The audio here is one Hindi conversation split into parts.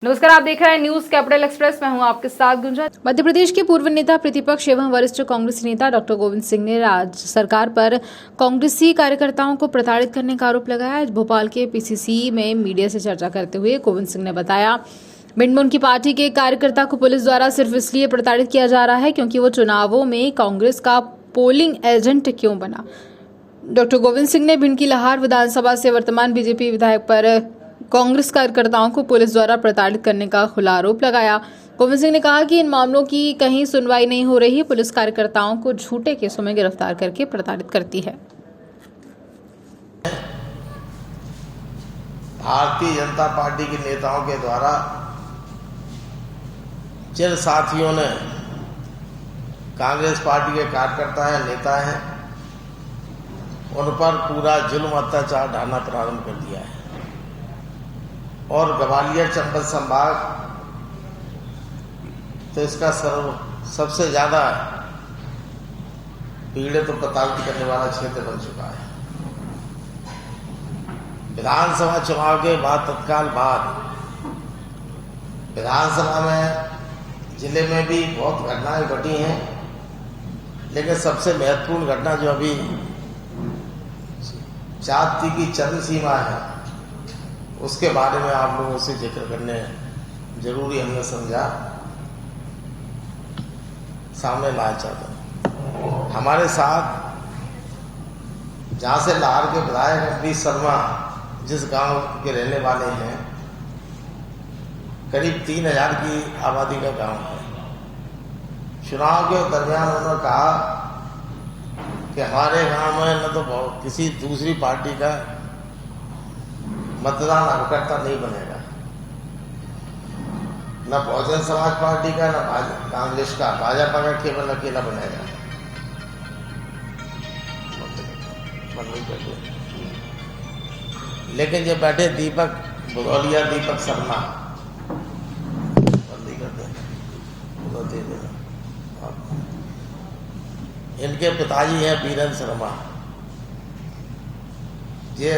नमस्कार, आप देख रहे हैं न्यूज कैपिटल एक्सप्रेस। मैं हूं आपके साथ गुंजा। मध्य प्रदेश के पूर्व नेता, प्रतिपक्ष एवं वरिष्ठ कांग्रेसी नेता डॉक्टर गोविंद सिंह ने राज्य सरकार पर कांग्रेसी कार्यकर्ताओं को प्रताड़ित करने का आरोप लगाया। भोपाल के पीसीसी में मीडिया से चर्चा करते हुए गोविंद सिंह ने बताया, भिंड में उनकी पार्टी के एक कार्यकर्ता को पुलिस द्वारा सिर्फ इसलिए प्रताड़ित किया जा रहा है क्योंकि वो चुनावों में कांग्रेस का पोलिंग एजेंट क्यों बना। डॉक्टर गोविंद सिंह ने भिंड की लाहार विधानसभा से वर्तमान बीजेपी विधायक पर कांग्रेस कार्यकर्ताओं को पुलिस द्वारा प्रताड़ित करने का खुला आरोप लगाया। गोविंद सिंह ने कहा कि इन मामलों की कहीं सुनवाई नहीं हो रही। पुलिस कार्यकर्ताओं को झूठे केसों में गिरफ्तार करके प्रताड़ित करती है। भारतीय जनता पार्टी के नेताओं के द्वारा जिन साथियों ने कांग्रेस पार्टी के कार्यकर्ता हैं, नेता हैं, उन पर पूरा जुल्म अत्याचार ढाना प्रारंभ कर दिया है और ग्वालियर चंबल संभाग तो इसका सबसे ज्यादा पीड़ित और प्रताड़ित करने वाला क्षेत्र बन चुका है। विधानसभा चुनाव के बाद तत्काल बाद विधानसभा में जिले में भी बहुत घटनाएं घटी हैं, लेकिन सबसे महत्वपूर्ण घटना जो अभी जाति की चरम सीमा है उसके बारे में आप लोगों से जिक्र करने जरूरी हमने समझा, सामने लाना चाहता हूं। हमारे साथ जहां से लाहौर के विधायक अमरीश शर्मा जिस गांव के रहने वाले हैं, करीब 3000 की आबादी का गांव है। चुनाव के दरमियान उन्होंने कहा कि हमारे गांव में न तो किसी दूसरी पार्टी का मतदान अभिकर्ता नहीं बनेगा, न बहुजन समाज पार्टी का, न कांग्रेस का, भाजपा का केवल अकेला बनेगा। लेकिन ये बैठे दीपक भदौलिया, दीपक शर्मा, बंदी कर दें, इनके पिताजी हैं बीरेंद्र शर्मा। ये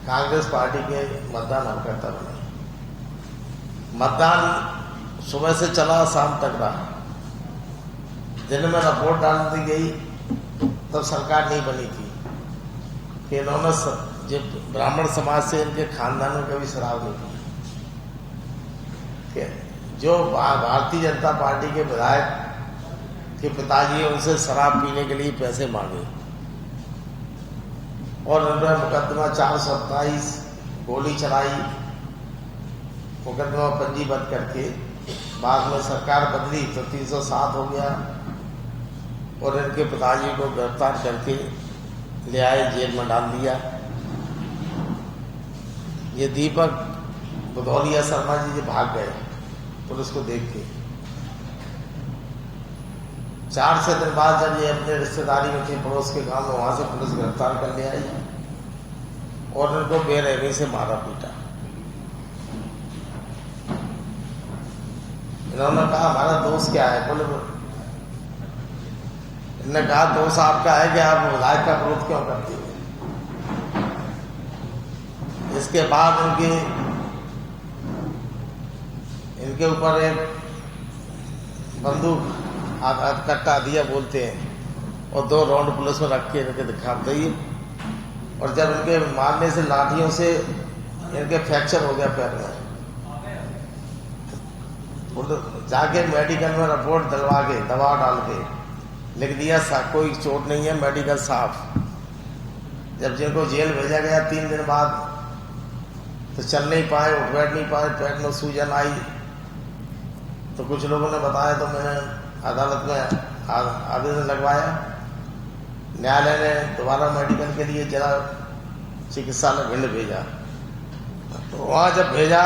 कांग्रेस पार्टी के मतदान अभिकर्ता बने। मतदान सुबह से चला, शाम तक रहा। दिन में रिपोर्ट डाल दी गई तब सरकार नहीं बनी थी कि इन्होंने जो ब्राह्मण समाज से इनके खानदान में कभी शराब नहीं पी। जो भारतीय जनता पार्टी के विधायक के पिताजी उनसे शराब पीने के लिए पैसे मांगे और उन्होंने मुकदमा 427 गोली चलाई, मुकदमा पंजीबद्ध करके बाद में सरकार बदली तो 307 हो गया और इनके पिताजी को गिरफ्तार करके ले आए, जेल में डाल दिया। ये दीपक भदौलिया शर्मा जी भाग गए पुलिस को देख के। 4 दिन बाद जब ये अपने रिश्तेदारी में थे पड़ोस के गांव में, वहां से पुलिस गिरफ्तार कर ले आई और उनको बेरहमी से मारा पीटा। इन्होंने कहा हमारा दोष क्या है, बोले इन्होंने कहा दोष आपका है कि आप विधायक का विरोध क्यों करते हो। इसके बाद इनके ऊपर एक बंदूक कट्टा दिया बोलते हैं और 2 राउंड पुलिस में रख के इनके दिखाते ही, और जब इनके मारने से लाठियों से इनके फ्रैक्चर हो गया पैर में, जाके मेडिकल में रिपोर्ट दिलवा के दवा डाल के लिख दिया कोई चोट नहीं है, मेडिकल साफ। जब जिनको जेल भेजा गया 3 दिन बाद तो चल नहीं पाए, उठ बैठ नहीं पाए, पेट में सूजन आई। तो कुछ लोगों ने बताया तो मैंने अदालत में आवेदन लगवाया। न्यायालय ने दोबारा मेडिकल के लिए जिला चिकित्सालय भिंड भेजा। तो वहां जब भेजा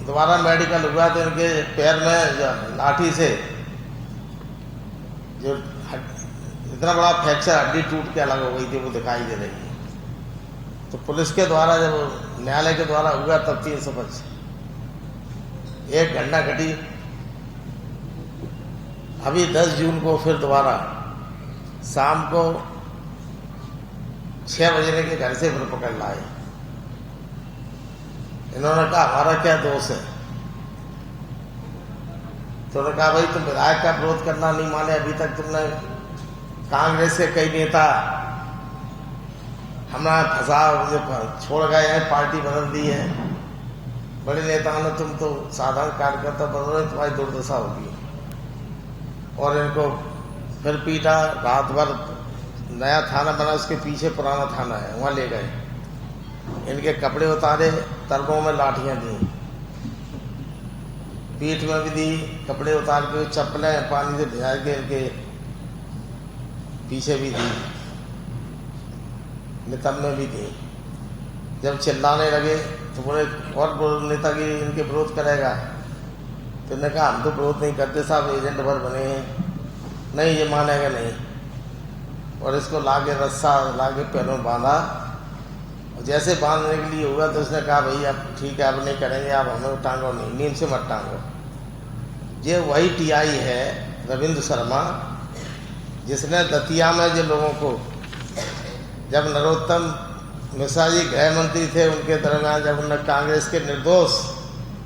दोबारा मेडिकल हुआ तो इनके पैर में लाठी से जो इतना बड़ा फ्रैक्चर, हड्डी टूट के अलग हो गई थी, वो दिखाई दे रही है। तो पुलिस के द्वारा जब न्यायालय के द्वारा हुआ तब 325 एक घटना घटी। अभी 10 जून को फिर दोबारा शाम को 6 बजे के घर से फिर पकड़ लाए। इन्होंने कहा हमारा क्या दोष है। तो उन्होंने कहा भाई तुम विधायक का विरोध करना नहीं माने, अभी तक तुमने कांग्रेस के कई नेता हमारा फंसा छोड़ गए हैं, पार्टी बदल दी है, बड़े नेताओं ने, तुम तो साधारण कार्यकर्ता बदल रहे, तुम्हारी दुर्दशा होगी। और इनको फिर पीटा, रात भर नया थाना बना, उसके पीछे पुराना थाना है, वहाँ ले गए, इनके कपड़े उतारे, तलवों में लाठियां दी, पीठ में भी दी, कपड़े उतार के चप्पलें पानी से भिजा के इनके पीछे भी दी, नितंब में भी दी। जब चिल्लाने लगे तो बोले और नेतागिरी इनके विरोध करेगा, तो इन्होंने कहा हम तो विरोध नहीं करते साहब, एजेंट भर बने हैं, नहीं ये मानेगा नहीं। और इसको लाके रस्सा लाके पैरों में बांधा, जैसे बांधने के लिए हुआ तो उसने कहा भाई अब ठीक है, अब नहीं करेंगे, आप हमें टांगो नहीं, नींद से मत टांगो। ये वही टीआई है रविंद्र शर्मा, जिसने दतिया में जो लोगों को, जब नरोत्तम मिश्रा जी गृह मंत्री थे उनके दरमियान, जब उन्होंने कांग्रेस के निर्दोष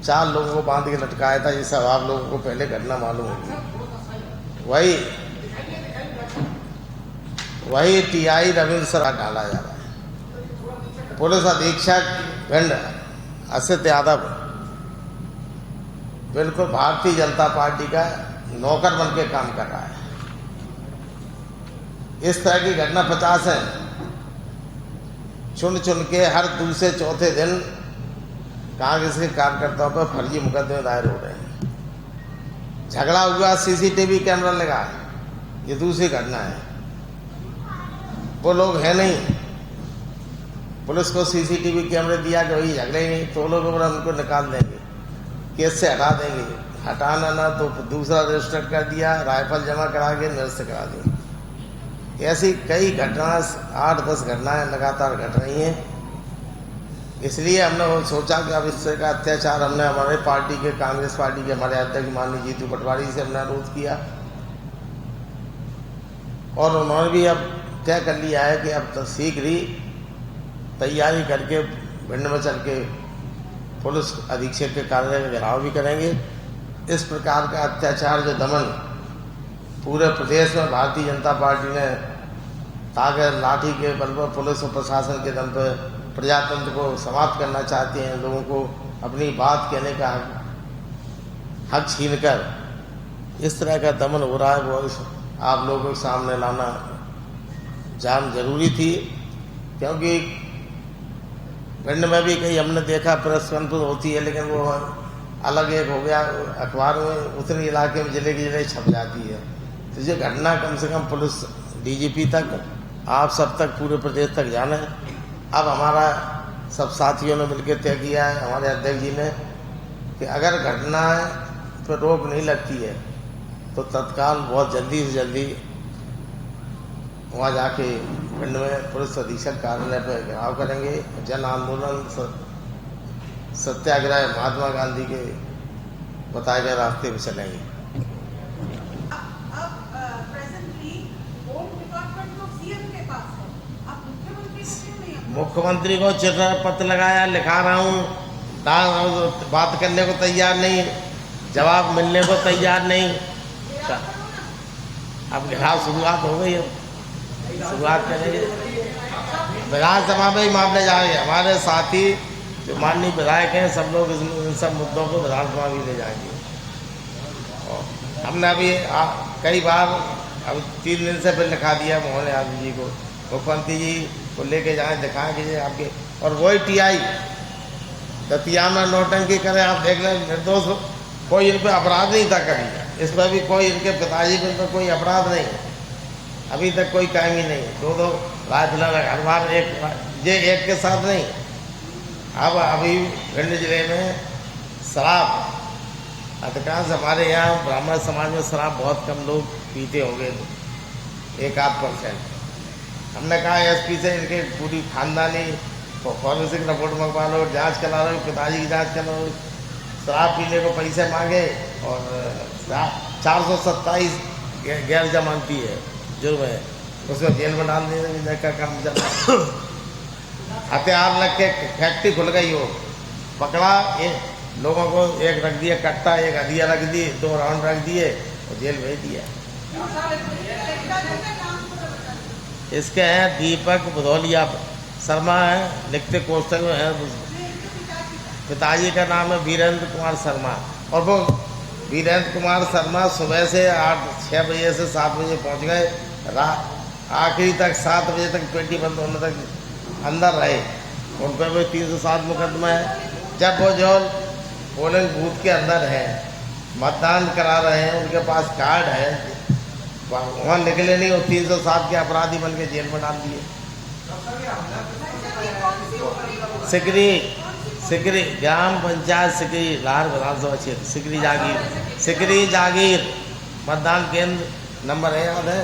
4 लोगों को बांध के लटकाया था, ये सब आप लोगों को पहले घटना मालूम होगी। वही टीआई रविंद्र शर्मा डाला जा रहा है। पुलिस अधीक्षक भिंड असित यादव बिल्कुल भारतीय जनता पार्टी का नौकर बन के काम कर रहा है। इस तरह की घटना 50 है, चुन चुन के हर दूसरे चौथे दिन कांग्रेस के कार्यकर्ताओं पर फर्जी मुकदमे दायर हो रहे हैं। झगड़ा हुआ, सीसीटीवी कैमरा लगा, ये दूसरी घटना है। वो लोग है नहीं, पुलिस को सीसीटीवी कैमरे दिया कि वही झगड़े ही नहीं, तो लोग उनको निकाल देंगे, केस से हटा देंगे, हटाना ना तो दूसरा रजिस्टर कर दिया, राइफल जमा करा के निरस्त करा दी। ऐसी कई घटना 8-10 घटनाएं लगातार घट रही हैं। इसलिए हमने सोचा कि अब इस तरह का अत्याचार, हमने हमारे पार्टी के, कांग्रेस पार्टी के हमारे अध्यक्ष माननीय जीतू पटवारी से हमने अनुरोध किया, और उन्होंने भी अब तय कर लिया है कि अब तो शीघ्र ही तैयारी करके भिंड में चल के पुलिस अधीक्षक के कार्यालय का घेराव भी करेंगे। इस प्रकार का अत्याचार जो दमन पूरे प्रदेश में भारतीय जनता पार्टी ने ताकत लाठी के बल पर, पुलिस और प्रशासन के दम पर प्रजातंत्र को समाप्त करना चाहते हैं, लोगों को अपनी बात कहने का हक छीनकर इस तरह का दमन हो रहा है, वो आप लोगों के सामने लाना जान जरूरी थी। क्योंकि भिंड में भी कहीं हमने देखा प्रेस कॉन्फ्रेंस होती है, लेकिन वो अलग एक हो गया, अखबार में उतने इलाके में जिले की जिले छप जाती है। तो ये घटना कम से कम पुलिस डीजीपी तक, आप सब तक, पूरे प्रदेश तक जाना है। अब हमारा सब साथियों ने मिलकर तय किया है, हमारे अध्यक्ष जी ने, कि अगर घटना पर रोक नहीं लगती है तो तत्काल बहुत जल्दी से जल्दी वहाँ जाके भिंड में पुलिस अधीक्षक कार्यालय पर घेराव करेंगे, जन आंदोलन सत्याग्रह महात्मा गांधी के बताए गए रास्ते पर चलेंगे। मुख्यमंत्री को चिट्ठी पत्र लगाया, लिखा रहा हूँ, बात करने को तैयार नहीं, जवाब मिलने को तैयार नहीं। अब घेराव शुरुआत हो गई, शुरुआत करेंगे, विधानसभा में ही मामले जाएंगे। हमारे साथी जो माननीय विधायक हैं, सब लोग इन सब मुद्दों को विधानसभा भी ले जाएंगे। और हमने अभी कई बार, अब 3 दिन से पहले लिखा दिया मोहन यादव जी को, मुख्यमंत्री जी को लेके जाए, दिखाएं कि आपके, और वही टीआई दतिया में नौटंकी करे, आप देख लें, निर्दोष, कोई इन पर अपराध नहीं था कभी, इस पर भी कोई, इनके पिताजी पर कोई अपराध नहीं, अभी तक कोई कायम ही नहीं। 2-2 राइफल हर बार एक के साथ नहीं। अब अभी भिंड जिले में शराब, अधिकांश हमारे यहाँ ब्राह्मण समाज में शराब बहुत कम लोग पीते होंगे, 1-8%। हमने कहा एसपी से इनके पूरी खानदानी फॉरेंसिक रिपोर्ट मंगवा लो, जांच करा लो, पिताजी की जांच करा लो। शराब पीने को पैसे मांगे और 427 गैर जमानती है, जुर्म है, उसमें जेल में डाल देने का काम चल रहा है। हथियार लग के फैक्ट्री खुल गई हो, पकड़ा, लोगों को एक रख दिया कट्टा, एक हदिया रख दी, 2 राउंड रख दिए और जेल भेज दिया। इसके हैं दीपक भदौलिया शर्मा है, लिखते कोष्टक में है। पिताजी का नाम है वीरेंद्र कुमार शर्मा, और वो वीरेंद्र कुमार शर्मा सुबह से 6 बजे से 7 बजे पहुंच गए, आखिरी तक 7 बजे तक पेटी बंद होने तक अंदर रहे। उन पर भी 307 मुकदमा है। जब वो जो पोलिंग बूथ के अंदर है, मतदान करा रहे हैं, उनके पास कार्ड है, वहाँ निकले नहीं, और 307 के अपराधी बन के जेल में डाल दिए। सिकरी ग्राम पंचायत सिकरी, लाहौर विधानसभा क्षेत्र, सिकरी जागीर मतदान केंद्र नंबर है, याद है,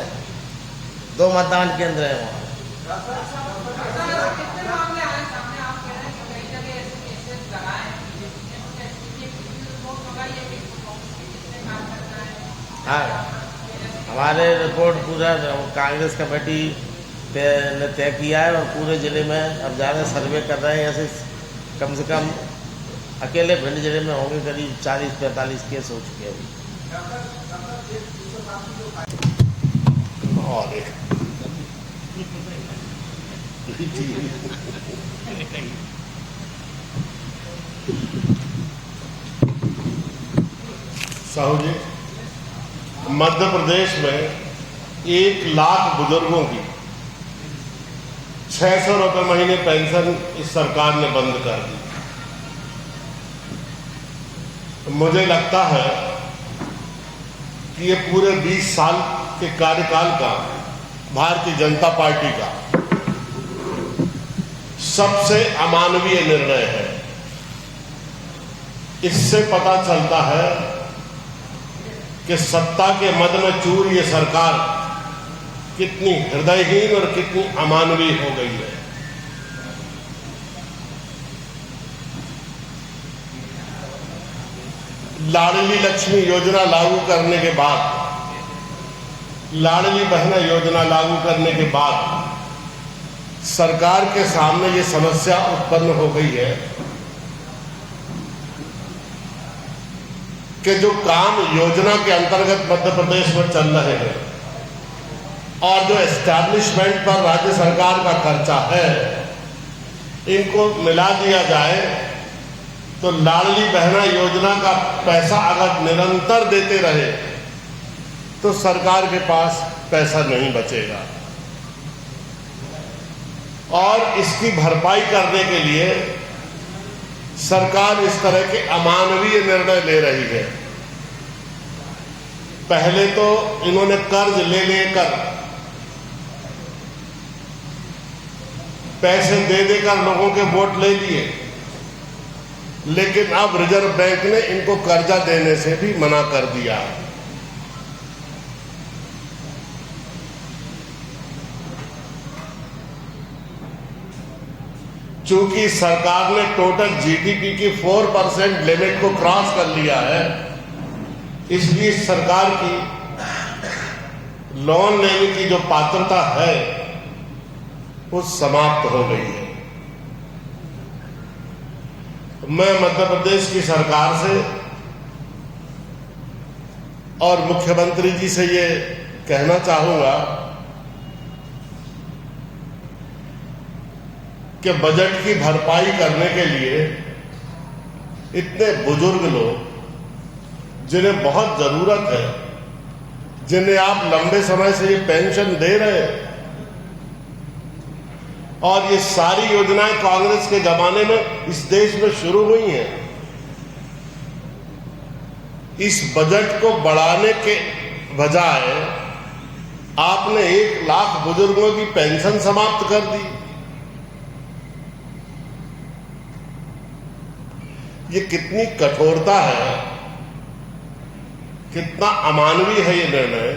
2 मतदान केंद्र है वहाँ। हाँ, हमारे रिपोर्ट पूरा कांग्रेस कमेटी ने तय किया है, और पूरे ज़िले में अब ज़्यादा सर्वे कर रहे हैं। ऐसे कम से कम अकेले भिंड जिले में होंगे करीब 40-45 केस हो चुके हैं अभी। साहू जी, मध्य प्रदेश में 1 लाख बुजुर्गों की 600 रुपये महीने पेंशन इस सरकार ने बंद कर दी। मुझे लगता है कि ये पूरे 20 साल के कार्यकाल का भारतीय जनता पार्टी का सबसे अमानवीय निर्णय है। इससे पता चलता है कि सत्ता के मद में चूर ये सरकार कितनी हृदयहीन और कितनी अमानवीय हो गई है। लाडली लक्ष्मी योजना लागू करने के बाद, लाडली बहना योजना लागू करने के बाद सरकार के सामने ये समस्या उत्पन्न हो गई है कि जो काम योजना के अंतर्गत मध्य प्रदेश में चल रहे हैं और जो एस्टैब्लिशमेंट पर राज्य सरकार का खर्चा है, इनको मिला दिया जाए तो लाडली बहना योजना का पैसा अगर निरंतर देते रहे तो सरकार के पास पैसा नहीं बचेगा। और इसकी भरपाई करने के लिए सरकार इस तरह के अमानवीय निर्णय ले रही है। पहले तो इन्होंने कर्ज ले लेकर, पैसे दे देकर लोगों के वोट ले लिए, लेकिन अब रिजर्व बैंक ने इनको कर्जा देने से भी मना कर दिया। चूंकि सरकार ने टोटल जीडीपी की 4% लिमिट को क्रॉस कर लिया है, इसलिए सरकार की लोन लेने की जो पात्रता है वो समाप्त हो गई है। मैं मध्य प्रदेश की सरकार से और मुख्यमंत्री जी से ये कहना चाहूंगा कि बजट की भरपाई करने के लिए इतने बुजुर्ग लोग जिन्हें बहुत जरूरत है, जिन्हें आप लंबे समय से ये पेंशन दे रहे हैं, और ये सारी योजनाएं कांग्रेस के जमाने में इस देश में शुरू हुई हैं। इस बजट को बढ़ाने के बजाय आपने 1 लाख बुजुर्गों की पेंशन समाप्त कर दी। ये कितनी कठोरता है, कितना अमानवीय है ये निर्णय,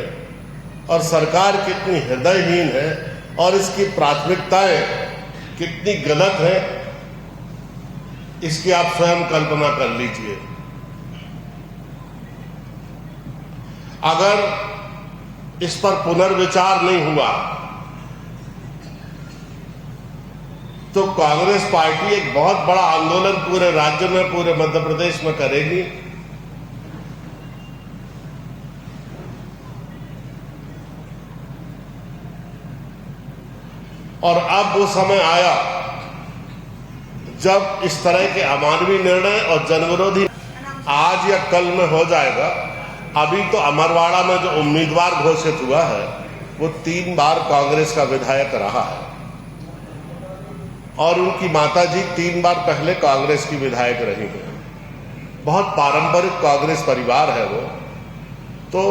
और सरकार कितनी हृदयहीन है और इसकी प्राथमिकताएं कितनी गलत है, इसकी आप स्वयं कल्पना कर लीजिए। अगर इस पर पुनर्विचार नहीं हुआ तो कांग्रेस पार्टी एक बहुत बड़ा आंदोलन पूरे राज्य में, पूरे मध्य प्रदेश में करेगी। और अब वो समय आया जब इस तरह के अमानवीय निर्णय और जनविरोधी आज या कल में हो जाएगा। अभी तो अमरवाड़ा में जो उम्मीदवार घोषित हुआ है वो 3 बार कांग्रेस का विधायक रहा है और उनकी माताजी 3 बार पहले कांग्रेस की विधायक रही है। बहुत पारंपरिक कांग्रेस परिवार है वो। तो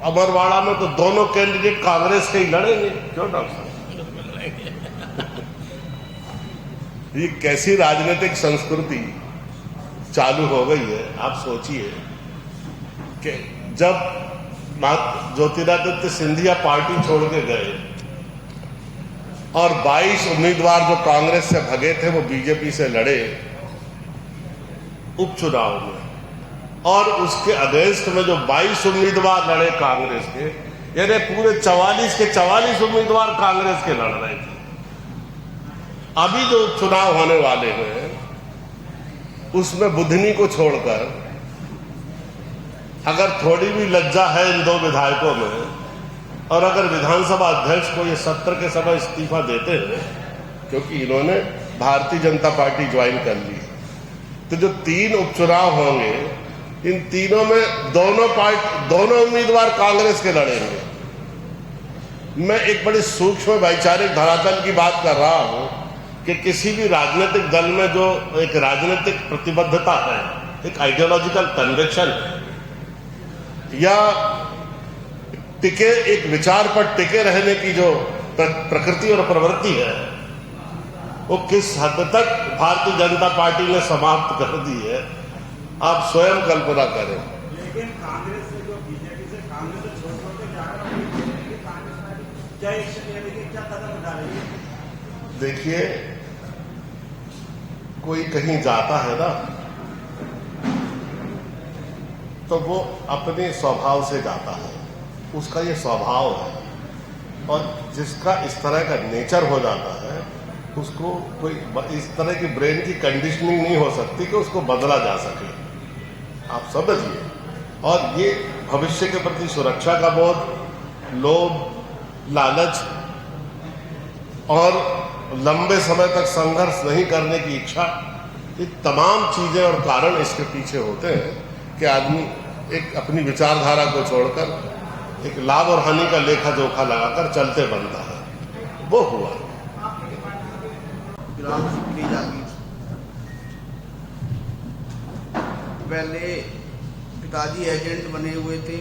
अमरवाड़ा में तो दोनों कैंडिडेट कांग्रेस के ही लड़ेंगे। क्यों डॉक्टर साहब? ये कैसी राजनीतिक संस्कृति चालू हो गई है। आप सोचिए कि जब ज्योतिरादित्य सिंधिया पार्टी छोड़ के गए और 22 उम्मीदवार जो कांग्रेस से भगे थे वो बीजेपी से लड़े उपचुनाव में, और उसके अगेंस्ट में जो 22 उम्मीदवार लड़े कांग्रेस के, यानी पूरे 44 के 44 उम्मीदवार कांग्रेस के लड़ रहे थे। अभी जो चुनाव होने वाले हैं उसमें बुधनी को छोड़कर अगर थोड़ी भी लज्जा है इन 2 विधायकों में, और अगर विधानसभा अध्यक्ष को ये सत्र के समय इस्तीफा देते हैं क्योंकि इन्होंने भारतीय जनता पार्टी ज्वाइन कर ली, तो जो 3 उपचुनाव होंगे इन तीनों में दोनों उम्मीदवार कांग्रेस के लड़ेंगे। मैं एक बड़ी सूक्ष्म वैचारिक धरातल की बात कर रहा हूं कि किसी भी राजनीतिक दल में जो एक राजनीतिक प्रतिबद्धता है, एक आइडियोलॉजिकल कन्विक्शन है, या एक विचार पर टिके रहने की जो प्रकृति और प्रवृत्ति है, वो किस हद तक भारतीय जनता पार्टी ने समाप्त कर दी है आप स्वयं कल्पना करें। लेकिन कांग्रेस से जो बीजेपी से कांग्रेस से छोड़ के जा रहा है, क्या एक्शन लेने क्या कदम उठा रही है? देखिए, कोई कहीं जाता है ना तो वो अपने स्वभाव से जाता है, उसका ये स्वभाव है, और जिसका इस तरह का नेचर हो जाता है उसको कोई इस तरह की ब्रेन की कंडीशनिंग नहीं हो सकती कि उसको बदला जा सके। आप समझिए। और ये भविष्य के प्रति सुरक्षा का बोध, लोभ, लालच और लंबे समय तक संघर्ष नहीं करने की इच्छा, ये तमाम चीजें और कारण इसके पीछे होते हैं कि आदमी एक अपनी विचारधारा को छोड़कर एक लाभ और हानि का लेखा जोखा लगाकर चलते बनता है। वो हुआ पहले पिताजी एजेंट बने हुए थे,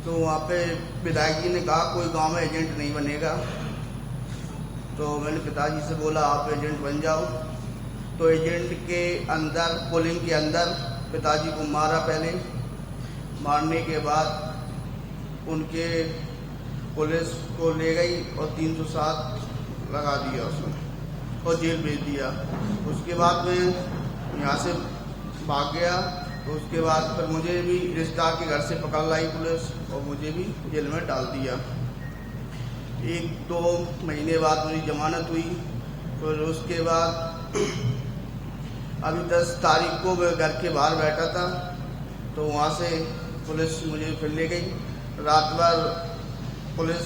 तो वहाँ पे विधायक जी ने कहा कोई गांव में एजेंट नहीं बनेगा। तो मैंने पिताजी से बोला आप एजेंट बन जाओ। तो एजेंट के अंदर, पोलिंग के अंदर पिताजी को मारा। पहले मारने के बाद उनके पुलिस को ले गई और 307 लगा दिया उसमें और जेल भेज दिया। उसके बाद मैं यहाँ से भाग गया। तो उसके बाद फिर मुझे भी रिश्तेदार के घर से पकड़ लाई पुलिस और मुझे भी जेल में डाल दिया। 1-2 महीने बाद मेरी जमानत हुई। फिर उसके बाद अभी 10 तारीख को मैं घर के बाहर बैठा था, तो वहाँ से पुलिस मुझे फिर ले गई। रात भर पुलिस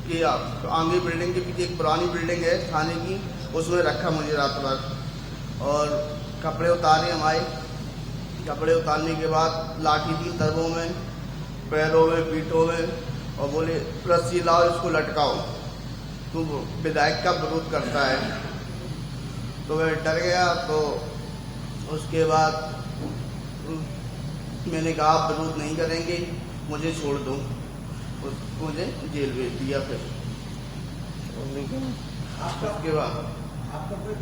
की आगे बिल्डिंग के पीछे एक पुरानी बिल्डिंग है थाने की, उसमें रखा मुझे रात भर। और कपड़े उतारे हम आए। कपड़े उतारने के बाद लाठी दी तर्बों में, पैरों में, पीठों में, और बोले रस्सी लाओ इसको लटकाओ, तू विधायक का विरोध करता है। तो मैं डर गया। तो उसके बाद मैंने कहा आप विरोध नहीं करेंगे, मुझे छोड़ दो। मुझे जेल भेज दिया। फिर उसके बाद